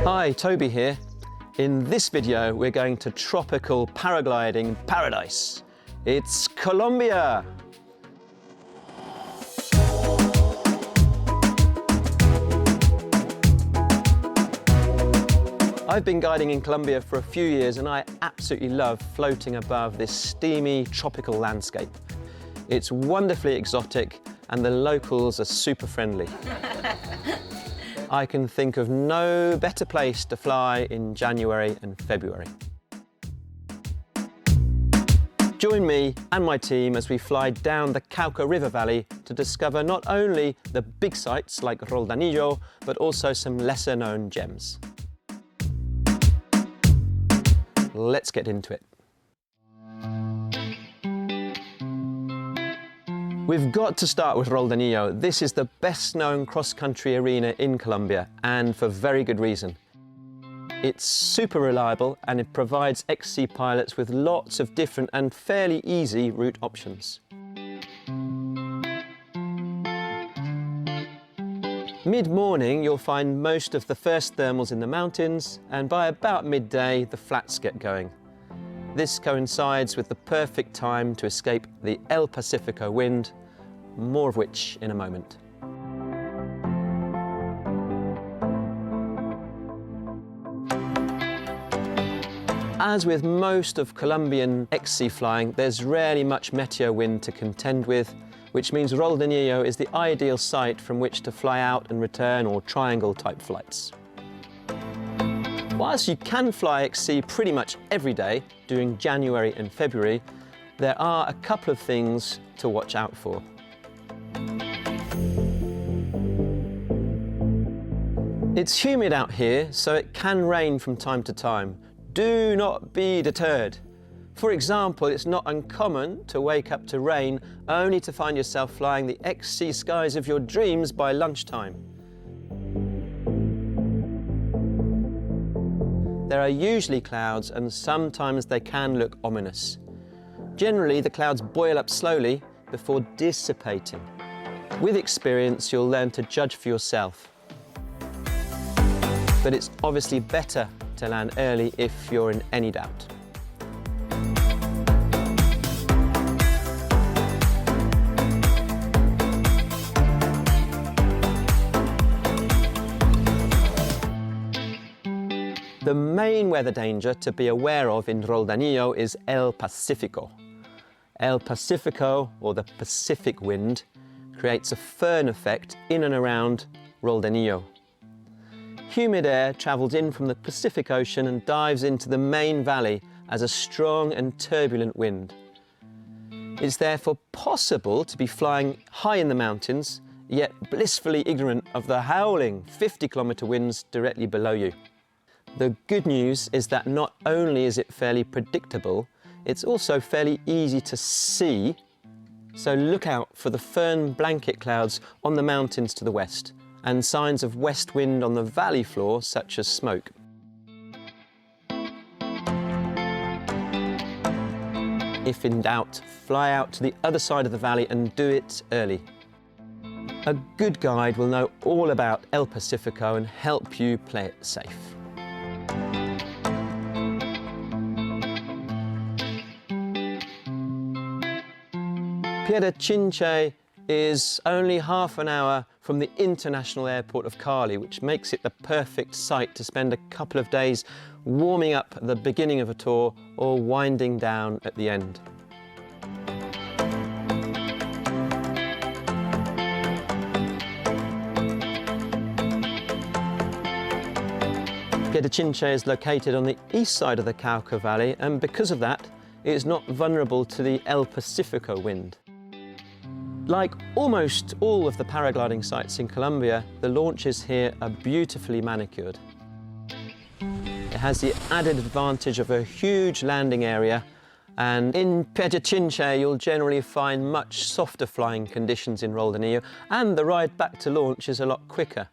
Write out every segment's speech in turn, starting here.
Hi, Toby here. In this video, we're going to tropical paragliding paradise. It's Colombia. I've been guiding in Colombia for a few years and I absolutely love floating above this steamy tropical landscape. It's wonderfully exotic and the locals are super friendly. I can think of no better place to fly in January and February. Join me and my team as we fly down the Cauca River Valley to discover not only the big sites like Roldanillo, but also some lesser known gems. Let's get into it. We've got to start with Roldanillo. This is the best known cross-country arena in Colombia, and for very good reason. It's super reliable and it provides XC pilots with lots of different and fairly easy route options. Mid-morning you'll find most of the first thermals in the mountains, and by about midday the flats get going. This coincides with the perfect time to escape the Pacifico Wind, more of which in a moment. As with most of Colombian XC flying, there's rarely much meteo wind to contend with, which means Roldanillo is the ideal site from which to fly out and return or triangle type flights. Whilst you can fly XC pretty much every day during January and February, there are a couple of things to watch out for. It's humid out here, so it can rain from time to time. Do not be deterred. For example, it's not uncommon to wake up to rain only to find yourself flying the XC skies of your dreams by lunchtime. There are usually clouds and sometimes they can look ominous. Generally, the clouds boil up slowly before dissipating. With experience, you'll learn to judge for yourself. But it's obviously better to land early if you're in any doubt. The main weather danger to be aware of in Roldanillo is El Pacifico. El Pacifico, or the Pacific Wind, creates a firn effect in and around Roldanillo. Humid air travels in from the Pacific Ocean and dives into the main valley as a strong and turbulent wind. It's therefore possible to be flying high in the mountains, yet blissfully ignorant of the howling 50-kilometre winds directly below you. The good news is that not only is it fairly predictable, it's also fairly easy to see, so look out for the firn blanket clouds on the mountains to the west, and signs of west wind on the valley floor, such as smoke. If in doubt, fly out to the other side of the valley and do it early. A good guide will know all about El Pacifico and help you play it safe. Piedechinche is only half an hour from the international airport of Cali, which makes it the perfect site to spend a couple of days warming up at the beginning of a tour or winding down at the end. Piedechinche is located on the east side of the Cauca Valley, and because of that, it is not vulnerable to the El Pacifico wind. Like almost all of the paragliding sites in Colombia, the launches here are beautifully manicured. It has the added advantage of a huge landing area, and in Piedechinche you'll generally find much softer flying conditions in Roldanillo, and the ride back to launch is a lot quicker.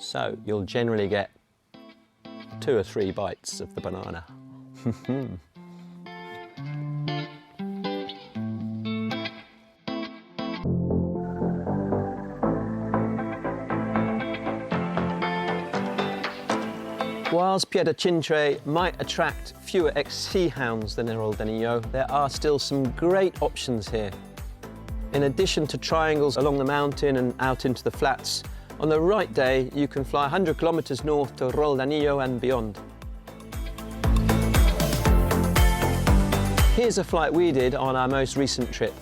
So you'll generally get 2 or 3 bites of the banana. Whilst Piedechinche might attract fewer ex-sea hounds than in Roldanillo, there are still some great options here. In addition to triangles along the mountain and out into the flats, on the right day you can fly 100 kilometres north to Roldanillo and beyond. Here's a flight we did on our most recent trip.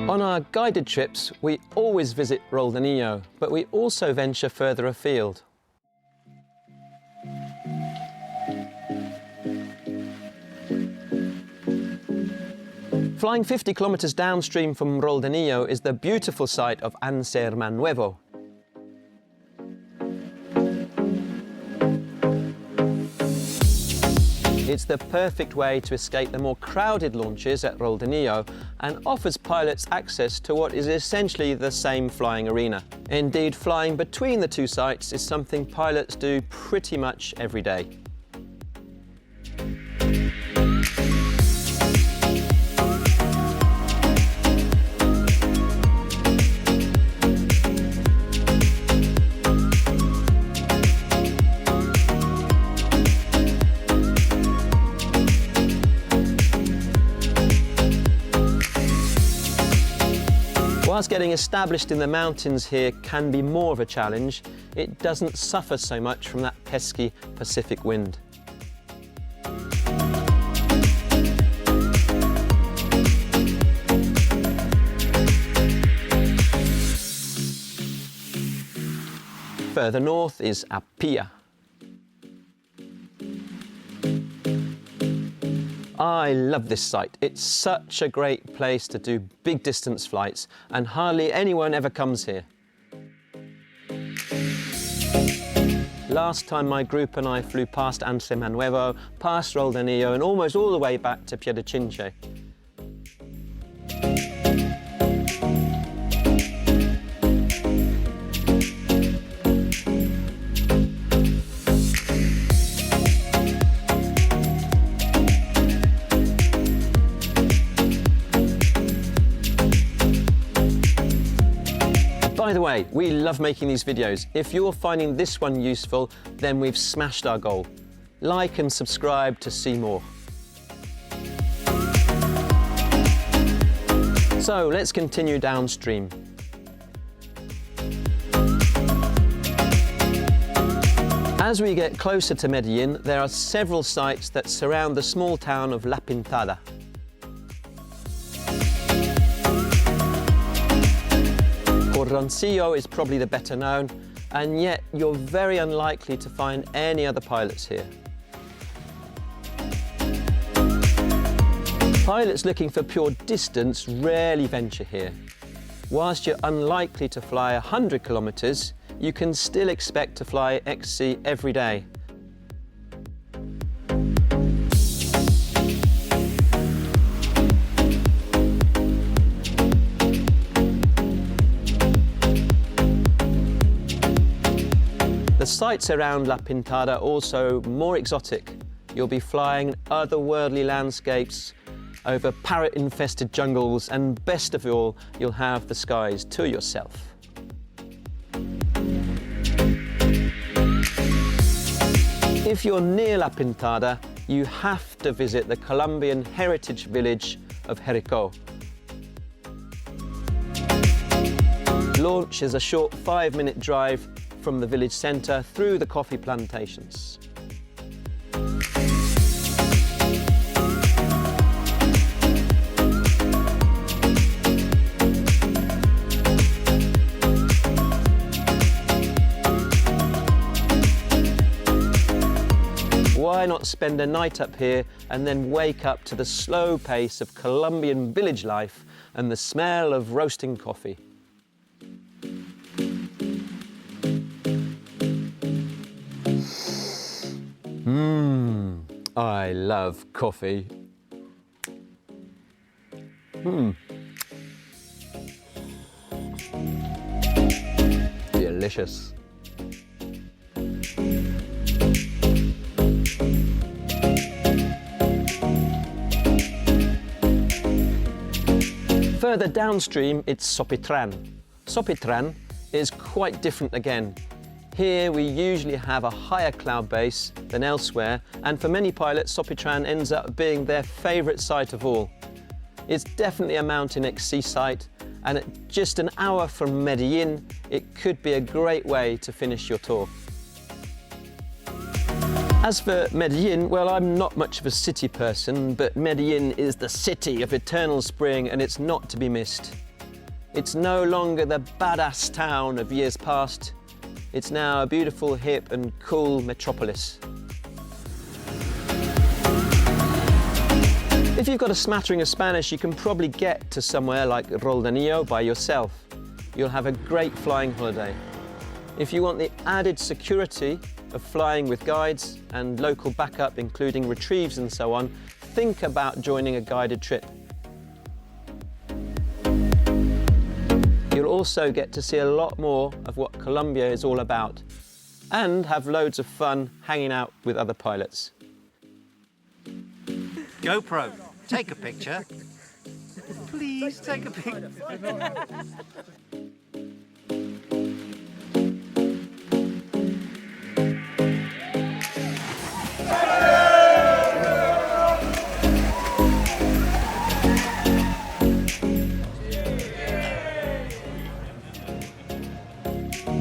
On our guided trips, we always visit Roldanillo, but we also venture further afield. Flying 50 kilometres downstream from Roldanillo is the beautiful site of Ansermanuevo. It's the perfect way to escape the more crowded launches at Roldanillo and offers pilots access to what is essentially the same flying arena. Indeed, flying between the two sites is something pilots do pretty much every day. Whilst getting established in the mountains here can be more of a challenge, it doesn't suffer so much from that pesky Pacific wind. Further north is Apía. I love this site. It's such a great place to do big distance flights, and hardly anyone ever comes here. Last time my group and I flew past Ansermanuevo, past Roldanillo, and almost all the way back to Piedechinche. By the way, we love making these videos. If you're finding this one useful, then we've smashed our goal. Like and subscribe to see more. So let's continue downstream. As we get closer to Medellin, there are several sites that surround the small town of La Pintada. Cordoncillo is probably the better known, and yet you're very unlikely to find any other pilots here. Pilots looking for pure distance rarely venture here. Whilst you're unlikely to fly 100 kilometres, you can still expect to fly XC every day. The sights around La Pintada are also more exotic. You'll be flying otherworldly landscapes over parrot-infested jungles, and best of all, you'll have the skies to yourself. If you're near La Pintada, you have to visit the Colombian heritage village of Jericó. Launch is a short 5-minute drive from the village centre through the coffee plantations. Why not spend a night up here and then wake up to the slow pace of Colombian village life and the smell of roasting coffee? I love coffee. Delicious. Further downstream, it's Sopitran. Sopitran is quite different again. Here we usually have a higher cloud base than elsewhere, and for many pilots, Sopitran ends up being their favourite site of all. It's definitely a Mountain X sea site, and at just an hour from Medellin, it could be a great way to finish your tour. As for Medellin, well, I'm not much of a city person, but Medellin is the city of eternal spring, and it's not to be missed. It's no longer the badass town of years past. It's now a beautiful, hip and cool metropolis. If you've got a smattering of Spanish, you can probably get to somewhere like Roldanillo by yourself. You'll have a great flying holiday. If you want the added security of flying with guides and local backup, including retrieves and so on, think about joining a guided trip. You'll also get to see a lot more of what Colombia is all about and have loads of fun hanging out with other pilots. GoPro, take a picture. Please take a picture.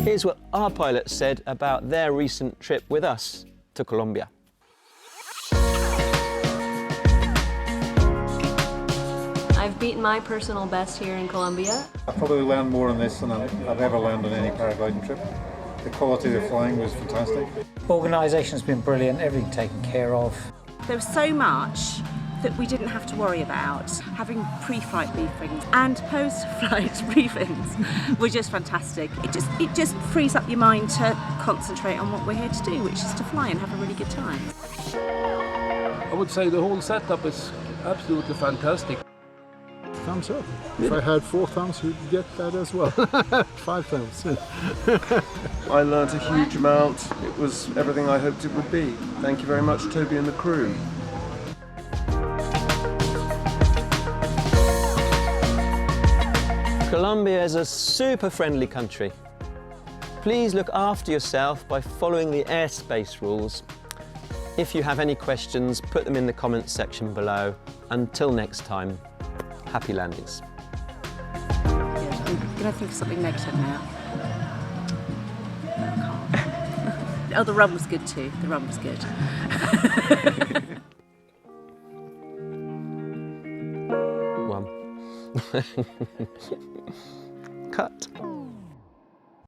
Here's what our pilots said about their recent trip with us to Colombia. I've beaten my personal best here in Colombia. I probably learned more on this than I've ever learned on any paragliding trip. The quality of the flying was fantastic. Organisation's been brilliant, everything taken care of. There was so much that we didn't have to worry about. Having pre-flight briefings and post-flight briefings were just fantastic. It just frees up your mind to concentrate on what we're here to do, which is to fly and have a really good time. I would say the whole setup is absolutely fantastic. Thumbs up. If I had 4 thumbs, you'd get that as well. 5 thumbs. I learnt a huge amount. It was everything I hoped it would be. Thank you very much, Toby and the crew. Colombia is a super friendly country. Please look after yourself by following the airspace rules. If you have any questions, put them in the comments section below. Until next time, happy landings. I'm going to think of something negative now. Oh, the rum was good too. The rum was good. Cut.